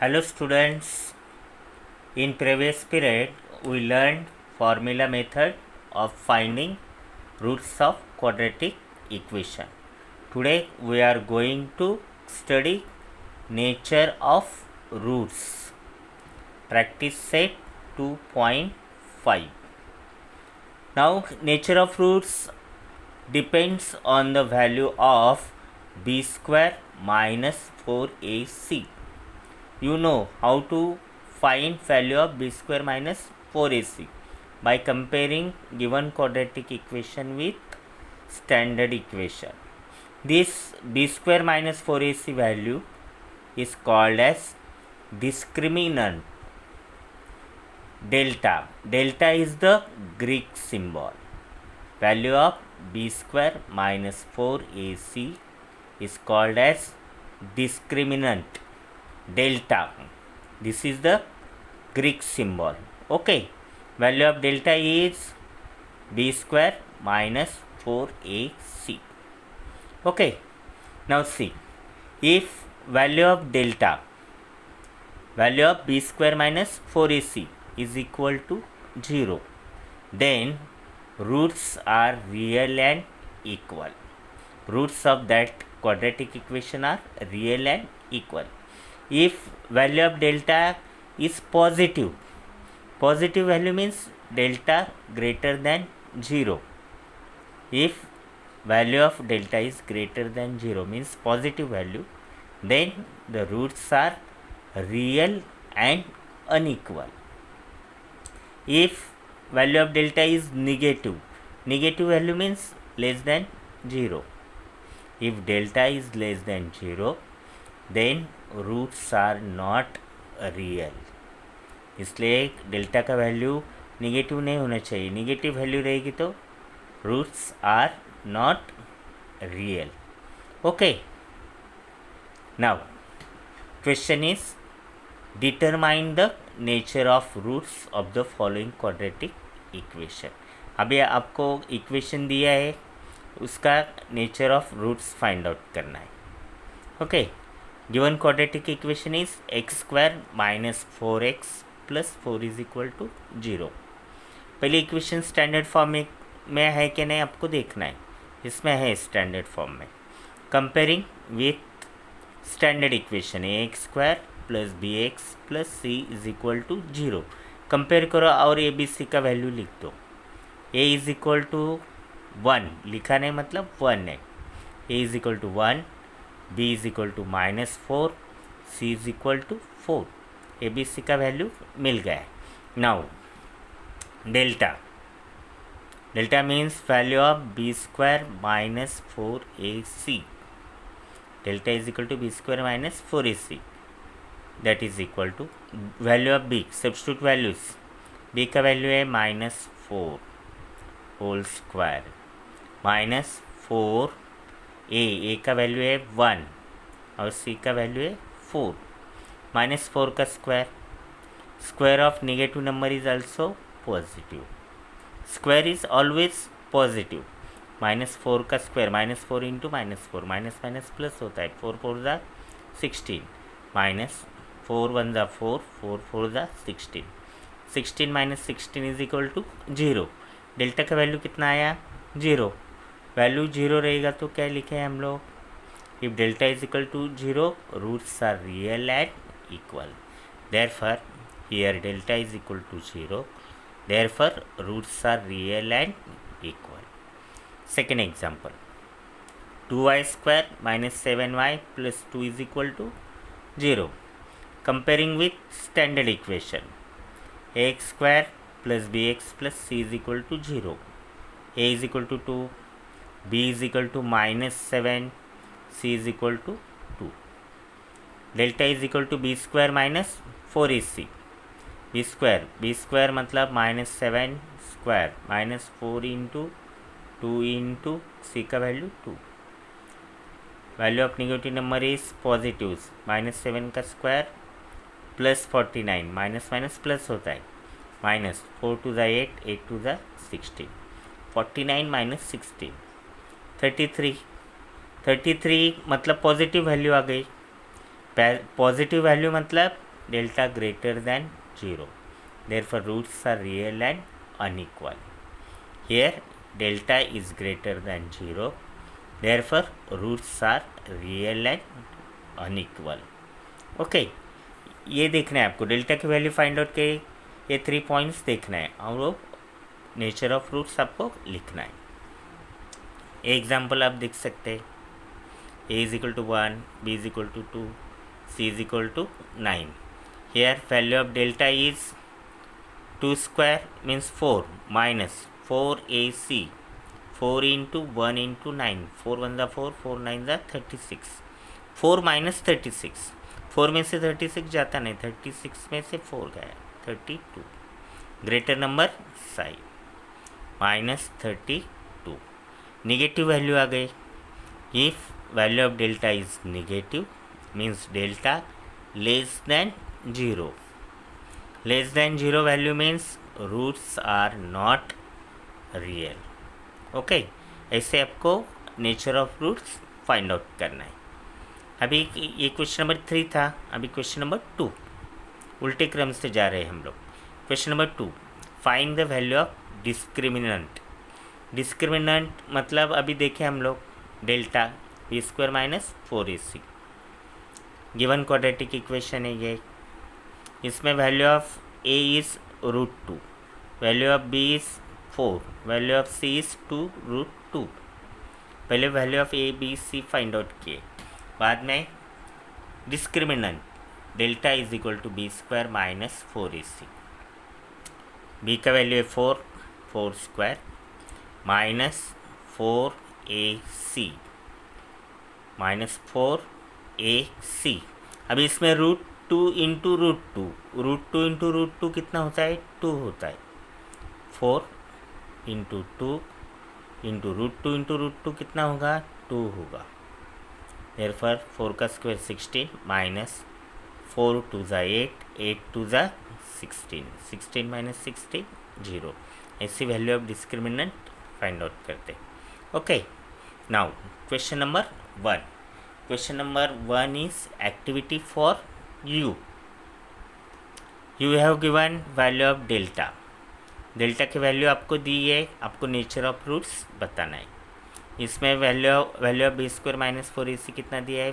Hello students, in previous period we learned formula method of finding roots of quadratic equation. Today we are going to study nature of roots. Practice set 2.5. Now nature of roots depends on the value of b square minus 4ac. You know how to find value of b square minus 4ac by comparing given quadratic equation with standard equation. This b square minus 4ac value is called as discriminant delta. Delta is the Greek symbol. Value of b square minus 4ac is called as discriminant delta. This is the Greek symbol. Okay, value of delta is b square minus 4ac. Okay, now see, if value of delta, value of b square minus 4ac is equal to 0, then roots are real and equal. Roots of that quadratic equation are real and equal. If value of delta is positive, positive value means delta greater than 0. If value of delta is greater than 0 means positive value, then the roots are real and unequal. If value of delta is negative, negative value means less than 0. If delta is less than 0, then roots are not real. इसलिए delta का value negative नहीं होना चाहिए. Negative value रहेगी तो roots are not real. Okay, now question is determine the nature of roots of the following quadratic equation. अभी आपको equation दिया है, उसका nature of roots find out करना है. Okay, given quadratic equation is x square minus 4x plus 4 is equal to 0. पहले equation standard form में है कि नहीं आपको देखना है. इसमें है स्टैंडर्ड फॉर्म में. कंपेयरिंग विथ स्टैंडर्ड इक्वेशन है x square plus b x plus c is equal to 0. Compare करो और ए बी सी का वैल्यू लिख दो. ए इज इक्वल टू 1 लिखा नहीं मतलब 1 है. A is equal to 1, b is equal to -4, c is equal to 4. A B C का वैल्यू मिल गया है. Now delta, delta means value of B square minus 4ac. Delta is equal to B square minus 4ac. That is equal to value of B. Substitute values. B का value है -4 whole square -4. ए का value है 1 और सी का value है 4. -4 का square. Square of negative number is also positive. Square is always positive. -4 का square, -4 into -4, minus minus plus होता है. 4 4 ज़ा 16, -4 1 ज़ा 4, 4 4 ज़ा 16. 16 minus 16 is equal to 0. Delta का वैल्यू कितना आया? 0. वैल्यू 0 रहेगा तो क्या लिखे हैं हम लोग? If delta is equal to 0, roots are real and equal. Therefore here delta is equal to 0, therefore roots are real and equal. Second example, 2y square minus 7y plus 2 is equal to 0. Comparing with standard equation, x square plus b x plus c is equal to 0. A is equal to 2, b is equal to -7, c is equal to 2. Delta is equal to B square minus 4ac. B square मतलब -7 square -4 into 2 into c का value 2. Value of negative number is positive. -7 का square plus 49, minus minus plus होता है. -4 2 ज़ा 8, 8 2 ज़ा 16. 49 minus 16, 33. 33 मतलब positive value आ गई. पॉजिटिव वैल्यू मतलब delta greater than 0. Therefore roots are real and unequal. Here delta is greater than 0. Therefore roots are real and unequal. Okay ये देखना है आपको, डेल्टा की वैल्यू फाइंड आउट के ये 3 पॉइंट्स देखना है और वो नेचर ऑफ रूट्स आपको लिखना है. एग्जाम्पल आप देख सकते हैं. A is equal to 1, B is equal to 2, C is equal to 9. Here value of delta is 2 square means 4 minus 4ac, 4 into 1 into 9, 4 1 ज़ा 4, 4 9 ज़ा 36, 4 माइनस 36, 4 में से 36 जाता नहीं, 36 में से 4 गया 32. Greater number side minus 32. Negative value आ गई. If value of delta is negative means delta less than 0. Less than 0 value means roots are not real. Okay, ऐसे आपको nature of roots find out करना है. अभी ये क्वेश्चन नंबर 3 था. अभी क्वेश्चन नंबर 2, उल्टे क्रम से जा रहे हैं हम लोग. Question number 2, find the value of discriminant. Discriminant मतलब अभी देखें हम लोग delta b square minus 4ac. Given quadratic equation है ये. इसमें value of a is √2, value of b is 4, value of c is 2√2. पहले value of a B c find out किए, बाद में discriminant delta is equal to B square minus 4ac. B का value है 4 square minus 4ac minus 4ac. अभी इसमें √2 into √2, √2 into √2 कितना होता है? 2 होता है. 4 इंटू 2 इंटू √2 इंटू √2 कितना होगा? 2 होगा. Therefore 4 का स्क्वायर 16 माइनस 4 2 ज़ा 8, 8 2 ज़ा 16, 16 माइनस 16 0. ऐसी value of discriminant find out करते. Okay, now question number 1. Question number 1 is activity for you. You have given value of delta. Delta की वैल्यू आपको दी है, आपको नेचर ऑफ रूट्स बताना है. इसमें value of B square minus 4ac कितना दिया है?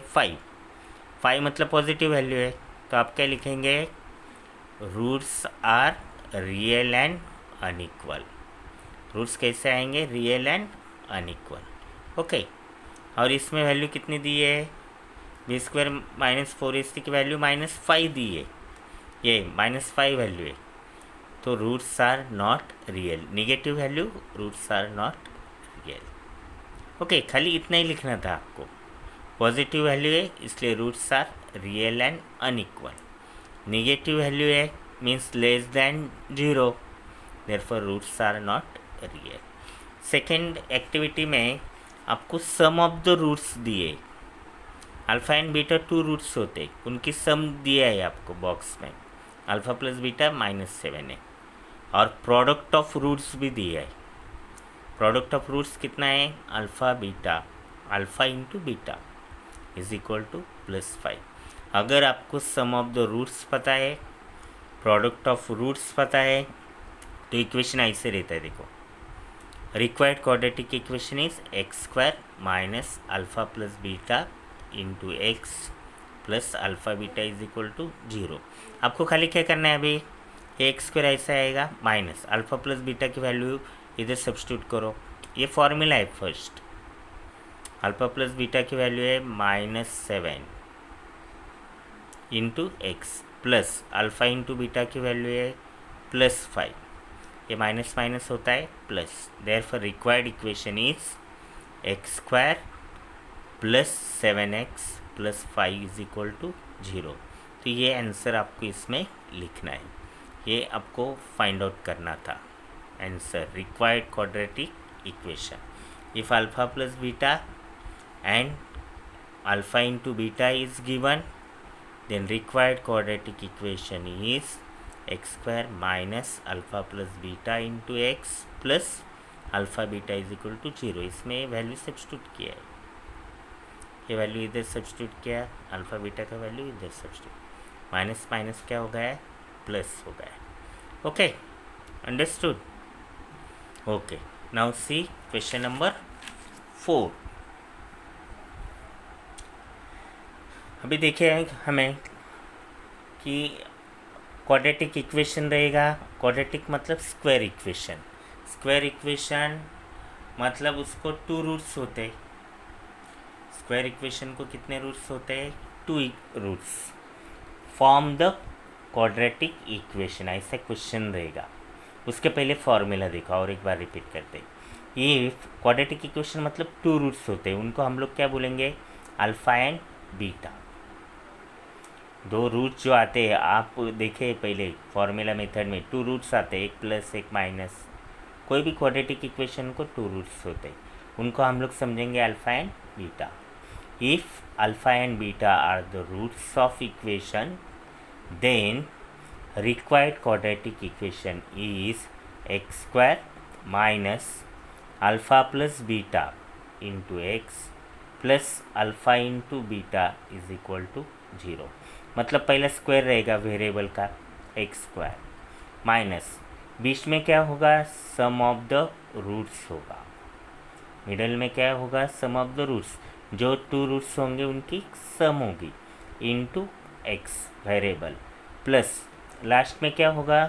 5 मतलब पॉजिटिव वैल्यू है, तो आप क्या लिखेंगे? Roots are real and unequal. Roots कैसे आएंगे? Real and unequal. ओके, और इसमें वैल्यू कितनी दी है? बी स्क्वायर माइनस 4ac की वैल्यू -5 दी है, ये -5 वैल्यू है, तो roots are not real. Negative value, roots are not real. Okay, खाली इतना ही लिखना था आपको. पॉजिटिव वैल्यू है इसलिए roots are real and unequal. Negative value है means less than 0, therefore roots are not real. Second activity में आपको सम ऑफ द रूट्स दिए. अल्फ़ा एंड बीटा 2 रूट्स होते, उनकी सम दिया है आपको बॉक्स में. अल्फ़ा प्लस बीटा -7 है, और प्रोडक्ट ऑफ रूट्स भी दिया है. प्रोडक्ट ऑफ रूट्स कितना है? Alpha beta, alpha into beta is equal to +5. अगर आपको सम ऑफ द रूट्स पता है, प्रोडक्ट ऑफ रूट्स पता है, तो इक्वेशन ऐसे रहता है. देखो, required quadratic equation is x² minus alpha plus beta into x plus alpha beta is equal to 0. आपको खाली क्या करना है? अभी x² ऐसा आएगा, माइनस अल्फ़ा प्लस बीटा की वैल्यू इधर सब्स्टिट्यूट करो. ये फॉर्मूला है. फर्स्ट अल्फ़ा प्लस बीटा की वैल्यू है -7 into x plus alpha into beta की वैल्यू है +5. ये माइनस माइनस होता है plus. Therefore required equation is x² plus 7x plus 5 is equal to 0. तो ये आंसर आपको इसमें लिखना है. ये आपको फाइंड आउट करना था. Answer, required quadratic equation. If alpha plus beta and alpha into beta is given, then required quadratic equation is x² minus alpha plus beta into x plus alpha beta is equal to 0. इसमें value substitute किया है, ये value इधर substitute किया, alpha beta का value इधर substitute. Minus minus क्या हो गया है, प्लस हो गया है. Okay, understood. Okay, now see question number 4. अभी देखिए हमें कि क्वाड्रेटिक इक्वेशन रहेगा. क्वाड्रेटिक मतलब स्क्वायर इक्वेशन. स्क्वायर इक्वेशन मतलब उसको 2 रूट्स होते हैं. स्क्वायर इक्वेशन को कितने रूट्स होते हैं, 2 roots. Form the quadratic equation, ऐसा क्वेश्चन रहेगा. उसके पहले फॉर्मूला देखा और एक बार रिपीट करते हैं. ये क्वाड्रेटिक इक्वेशन मतलब 2 रूट्स होते हैं. उनको हम लोग क्या बोलेंगे, अल्फ़ा एंड बीटा. 2 रूट्स जो आते हैं, आप देखे पहले फॉर्मूला मेथड में 2 रूट्स आते हैं, एक प्लस एक माइनस. कोई भी क्वाड्रेटिक इक्वेशन को 2 रूट्स होते हैं, उनको हम लोग समझेंगे alpha and beta. If alpha and beta are the roots of equation, then required quadratic equation is x square minus alpha plus beta into x plus alpha into beta is equal to 0. मतलब पहला square रहेगा variable का x square, minus बीच में क्या होगा, सम of the roots होगा. Middle में क्या होगा, सम ऑफ द रूट्स. जो 2 रूट्स होंगे उनकी सम होगी, into x variable, plus last में क्या होगा,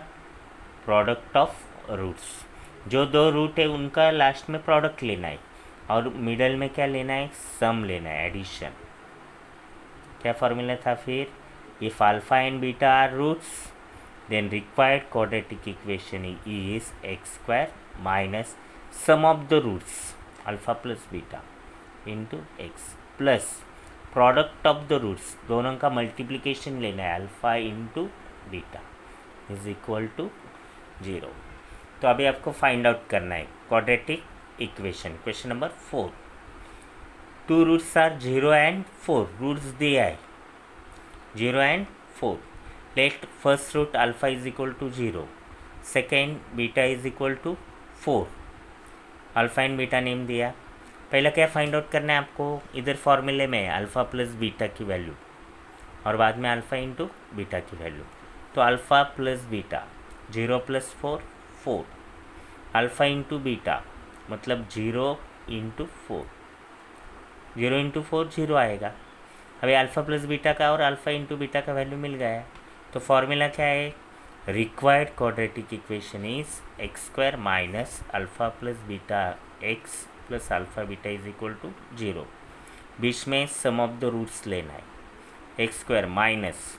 प्रोडक्ट ऑफ रूट्स. जो 2 रूट है उनका लास्ट में प्रोडक्ट लेना है, और मिडल में क्या लेना है, सम लेना है, एडिशन. क्या फॉर्मूला था फिर, if alpha and beta are roots then required quadratic equation is x square minus sum of the roots alpha plus beta into x plus product of the roots, दोनों का मल्टीप्लिकेशन लेना है, alpha into beta is equal to 0. तो अभी आपको find out करना है quadratic equation. Question number 4. 2 roots are 0 and 4. Roots दिया है 0 and 4. Let first root alpha is equal to 0, second beta is equal to 4. Alpha and beta name दिया. पहला क्या फाइंड आउट करना है आपको, इधर फॉर्मूले में अल्फ़ा प्लस बीटा की वैल्यू और बाद में अल्फ़ा इंटू बीटा की वैल्यू. तो alpha plus beta 0 plus 4 4. Alpha into beta मतलब 0 इंटू 4. 0 इंटू 4 0 आएगा. अभी अल्फ़ा प्लस बीटा का और अल्फ़ा इंटू बीटा का वैल्यू मिल गया. तो फॉर्मूला क्या है, required quadratic equation is x square minus alpha plus beta x plus alpha beta is equal to 0. बीच में सम ऑफ द रूट्स लेना है, x square minus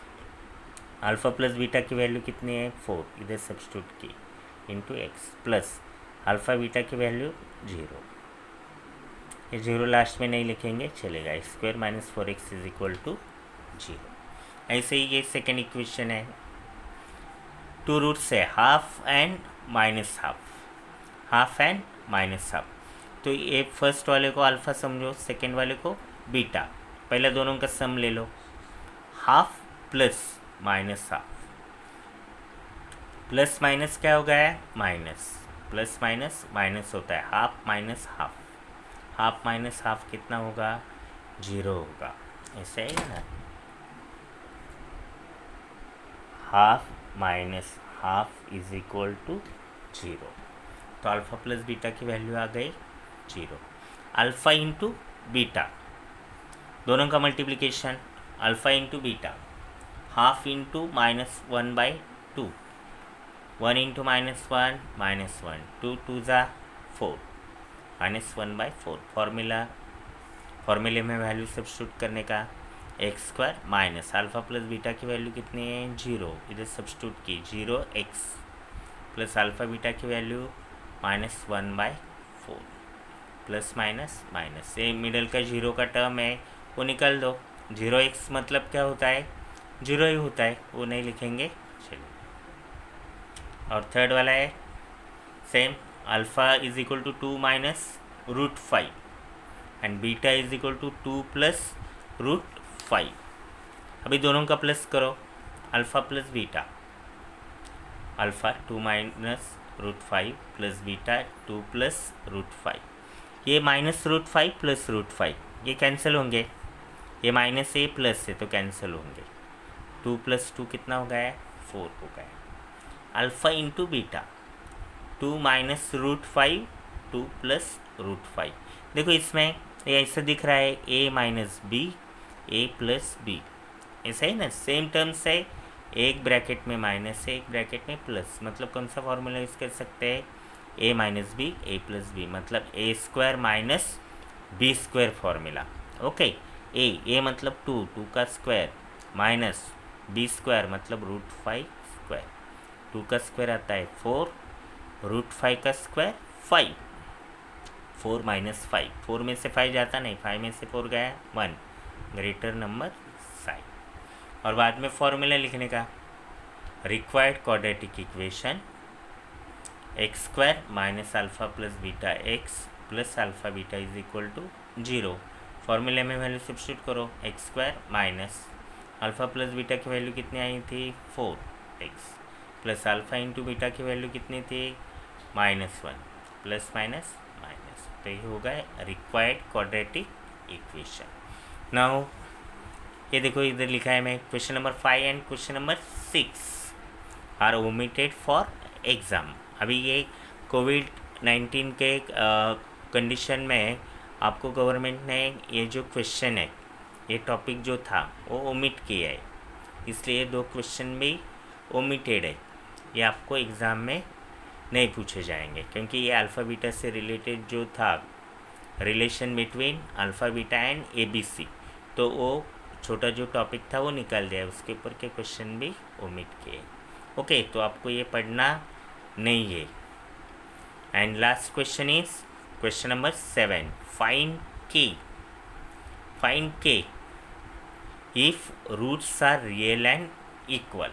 alpha plus beta की वैल्यू कितनी है, 4, इधर सब्स्टिट्यूट की, into x plus alpha beta की वैल्यू 0. ये 0 लास्ट में नहीं लिखेंगे, चलेगा. X square minus 4x is equal to 0. ऐसे ही ये सेकेंड इक्वेशन है. 2 रूट्स है, half and minus half, half and minus half. तो ये फर्स्ट वाले को अल्फ़ा समझो, सेकेंड वाले को बीटा. पहले दोनों का सम ले लो, half plus minus half. Plus minus क्या हो गया है, माइनस. प्लस माइनस माइनस होता है, half minus half. Half minus half कितना होगा, 0 होगा. ऐसा है ना, half minus half is equal to 0. तो अल्फ़ा प्लस बीटा की वैल्यू आ गई 0. अल्फ़ा इंटू बीटा, दोनों का multiplication, alpha into beta, half into minus 1/2, 1 इंटू -1 -1, 2 2 ज़ा 4, -1/4. फॉर्मूले में वैल्यू सब्स्टिट्यूट करने का, x square minus alpha plus beta की वैल्यू कितनी है, 0, इधर सब्स्टिट्यूट की 0x प्लस अल्फ़ा बीटा की वैल्यू -1/4 प्लस माइनस माइनस. ये मिडल का 0 का टर्म है वो निकल दो. 0x मतलब क्या होता है, 0 ही होता है, वो नहीं लिखेंगे. चलिए, और थर्ड वाला है same, alpha is equal to 2 minus √5 and beta is equal to 2 plus √5. अभी दोनों का प्लस करो, alpha plus beta, alpha 2 minus √5 plus beta 2 plus √5. ये -√5 प्लस √5 ये कैंसिल होंगे, ये माइनस ए प्लस है तो कैंसिल होंगे. 2 + 2 कितना हो गया है, 4 हो गया है। Alpha into beta, 2 minus root 5, 2 plus root 5। देखो इसमें ये ऐसा दिख रहा है a minus B, A plus b, ऐसा ही ना, सेम टर्म्स है, एक ब्रैकेट में माइनस है, एक ब्रैकेट में प्लस, मतलब कौन सा फॉर्मूला यूज़ कर सकते हैं, a minus B, A plus B, मतलब A square minus B square formula. Okay, A मतलब 2, 2 का स्क्वायर, माइनस बी स्क्वायर मतलब रूट 5 स्क्वायर, 2 का स्क्वायर आता है 4, रूट 5 का स्क्वायर 5, 4 माइनस 5, 4 में से 5 जाता नहीं, 5 में से 4 गया 1, ग्रेटर नंबर साइन। और बाद में फॉर्मूला लिखने का, required quadratic equation x square minus alpha plus beta x plus alpha beta is equal to 0। फॉर्मूले में वैल्यू सब्स्टिट्यूट करो, x square minus alpha plus beta की वैल्यू कितनी आई थी, 4x plus alpha into beta की वैल्यू कितनी थी, -1, प्लस माइनस माइनस, तो ये हो गया रिक्वायर्ड क्वाड्रेटिक इक्वेशन। नाउ ये देखो इधर लिखा है मैं, question number 5 and question number 6 are omitted for exam. अभी ये कोविड-19 के कंडीशन में आपको गवर्नमेंट ने ये जो क्वेश्चन है, ये टॉपिक जो था वो ओमिट किया है, इसलिए 2 क्वेश्चन भी ओमिटेड है, ये आपको एग्ज़ाम में नहीं पूछे जाएंगे, क्योंकि ये अल्फ़ा बीटा से रिलेटेड जो था, relation between alpha beta and ABC, तो वो छोटा जो टॉपिक था वो निकाल दिया, उसके ऊपर के क्वेश्चन भी ओमिट किए। ओके, तो आपको ये पढ़ना नहीं है। And last question is question number 7, find K if roots are real and equal.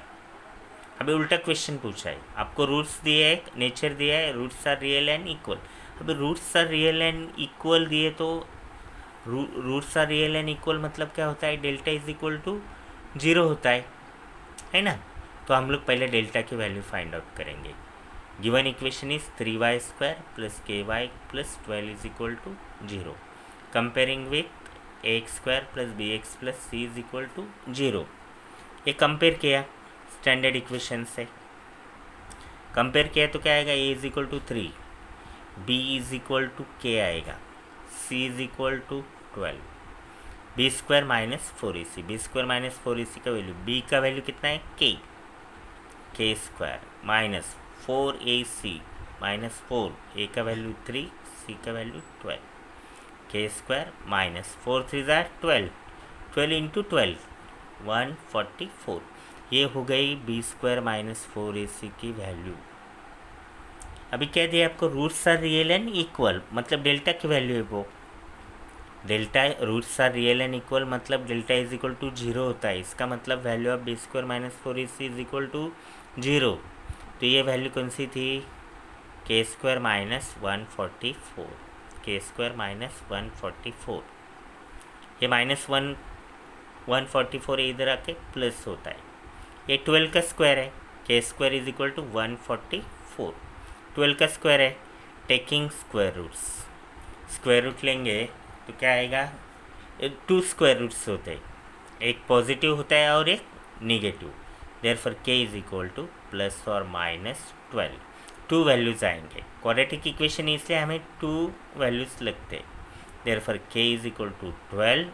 अभी उल्टा क्वेश्चन पूछा है, आपको रूट्स दिए है, नेचर दिया है, roots are real and equal. अभी roots are real and equal दिए तो roots are real and equal मतलब क्या होता है, डेल्टा इज इक्वल टू 0 होता है ना। तो हम लोग पहले डेल्टा की वैल्यू फाइंड आउट करेंगे। Given equation is 3y square plus ky plus 12 is equal to 0, comparing with x square plus b x plus c is equal to 0। ये कंपेयर किया स्टैंडर्ड इक्वेशन से, कंपेयर किया तो क्या आएगा, a is equal to 3, b is equal to k आएगा, c is equal to 12, b square minus 4ac, b square minus 4ac का value, b का वैल्यू कितना है k square minus 4ac minus 4, a का वैल्यू 3, c का value 12, k square minus 4 3 12, 12 into 12 144, ये हो गई बी स्क्वायर माइनस 4ac की वैल्यू। अभी क्या दिया आपको, roots are real and equal, मतलब डेल्टा की वैल्यू है वो, delta roots are real and equal मतलब डेल्टा इज इक्वल टू 0 होता है, इसका मतलब value of B square minus 4ac is equal to 0। तो ये वैल्यू कौन सी थी, के स्क्वायर माइनस 144, के स्क्वायर माइनस 144, ये -144 इधर आके प्लस होता है, ये 12 का स्क्वायर है, के स्क्वायर इज इक्वल टू 144, 12 का स्क्वायर है, taking square roots, square root लेंगे तो क्या आएगा, 2 स्क्वायर रूट्स होते हैं, एक पॉजिटिव होता है और एक निगेटिव, देयरफॉर के इज इक्वल टू प्लस और माइनस 12, 2 वैल्यूज़ आएंगे। क्वाड्रेटिक इक्वेशन इसलिए हमें 2 वैल्यूज़ लगते हैं, देयरफॉर के इज इक्वल टू 12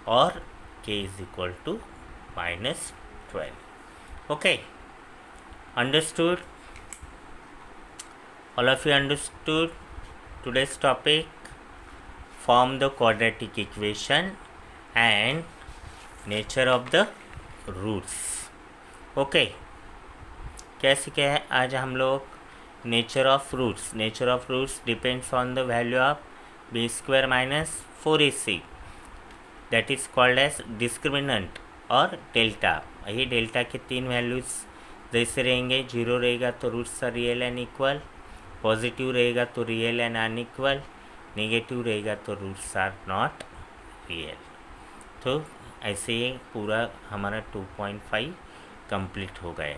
और k is equal to -12। Okay, understood? All of you understood today's topic? Form the quadratic equation and nature of the roots. Okay, क्या सीखे हैं आज हम लोग, nature of roots. Nature of roots depends on the value of B square minus 4ac, that is called as discriminant और delta. ये delta के 3 values जैसे रहेंगे, 0 रहेगा तो roots are real and equal, positive रहेगा तो रियल एंड अनइक्वल, नेगेटिव रहेगा तो रूट्स आर नॉट रियल। तो ऐसे ही पूरा हमारा 2.5 कंप्लीट हो गए।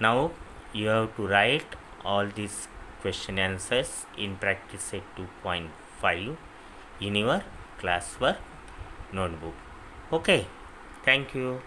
Now you have to write all these question answers in practice set 2.5 in your classwork notebook. Okay, thank you.